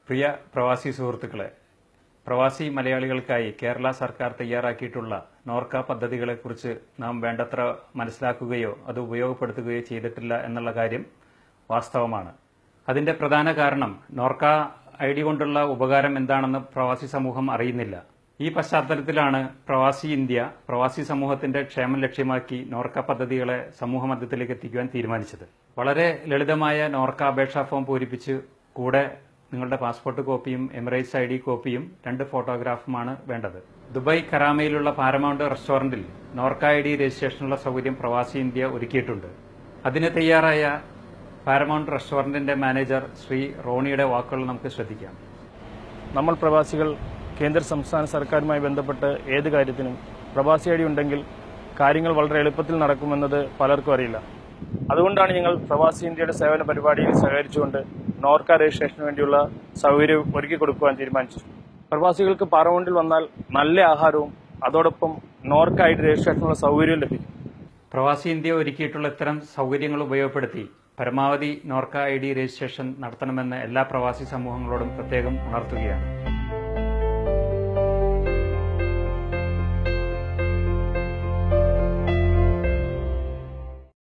പ്രിയ പ്രവാസി സുഹൃത്തുക്കളെ, പ്രവാസി മലയാളികൾക്കായി കേരള സർക്കാർ തയ്യാറാക്കിയിട്ടുള്ള നോർക്ക പദ്ധതികളെക്കുറിച്ച് നാം വേണ്ടത്ര മനസ്സിലാക്കുകയോ അത് ഉപയോഗപ്പെടുത്തുകയോ ചെയ്തിട്ടില്ല എന്നുള്ള കാര്യം വാസ്തവമാണ്. അതിന്റെ പ്രധാന കാരണം നോർക്ക ഐഡി കൊണ്ടുള്ള ഉപകാരം എന്താണെന്ന് പ്രവാസി സമൂഹം അറിയുന്നില്ല. ഈ പശ്ചാത്തലത്തിലാണ് പ്രവാസി ഇന്ത്യ പ്രവാസി സമൂഹത്തിന്റെ ക്ഷേമം ലക്ഷ്യമാക്കി നോർക്ക പദ്ധതികളെ സമൂഹമധ്യത്തിലേക്ക് എത്തിക്കുവാൻ തീരുമാനിച്ചത്. വളരെ ലളിതമായ നോർക്ക അപേക്ഷാ ഫോം പൂരിപ്പിച്ച് കൂടെ നിങ്ങളുടെ പാസ്പോർട്ട് കോപ്പിയും എമിറേറ്റ്സ് ഐഡി കോപ്പിയും 2 ഫോട്ടോഗ്രാഫുമാണ് വേണ്ടത്. ദുബായ് കരാമയിലുള്ള പാരമൗണ്ട് റെസ്റ്റോറന്റിൽ നോർക്ക ഐഡി രജിസ്ട്രേഷനുള്ള സൗകര്യം പ്രവാസി ഇന്ത്യ ഒരുക്കിയിട്ടുണ്ട്. അതിന് തയ്യാറായ പാരമൗണ്ട് റെസ്റ്റോറന്റിന്റെ മാനേജർ ശ്രീ റോണിയുടെ വാക്കുകൾ നമുക്ക് ശ്രദ്ധിക്കാം. നമ്മൾ പ്രവാസികൾ കേന്ദ്ര സംസ്ഥാന സർക്കാരുമായി ബന്ധപ്പെട്ട് ഏത് കാര്യത്തിനും പ്രവാസി ഐഡി ഉണ്ടെങ്കിൽ കാര്യങ്ങൾ വളരെ എളുപ്പത്തിൽ നടക്കുമെന്നത് പലർക്കും അറിയില്ല. അതുകൊണ്ടാണ് ഞങ്ങൾ പ്രവാസി ഇന്ത്യയുടെ സേവന പരിപാടിയിൽ സഹകരിച്ചുകൊണ്ട് നോർക്ക രജിസ്ട്രേഷന് വേണ്ടിയുള്ള സൗകര്യം ഒരുക്കി കൊടുക്കുവാൻ തീരുമാനിച്ചു. പ്രവാസികൾക്ക് പാർലമെന്റിൽ വന്നാൽ നല്ല ആഹാരവും അതോടൊപ്പം നോർക്ക ഐഡി രജിസ്ട്രേഷനുള്ള സൗകര്യവും ലഭിക്കും. പ്രവാസി ഇന്ത്യ ഒരുക്കിയിട്ടുള്ള ഇത്തരം സൗകര്യങ്ങൾ ഉപയോഗപ്പെടുത്തി പരമാവധി നോർക്ക ഐഡി രജിസ്ട്രേഷൻ നടത്തണമെന്ന് എല്ലാ പ്രവാസി സമൂഹങ്ങളോടും പ്രത്യേകം ഉണർത്തുകയാണ്.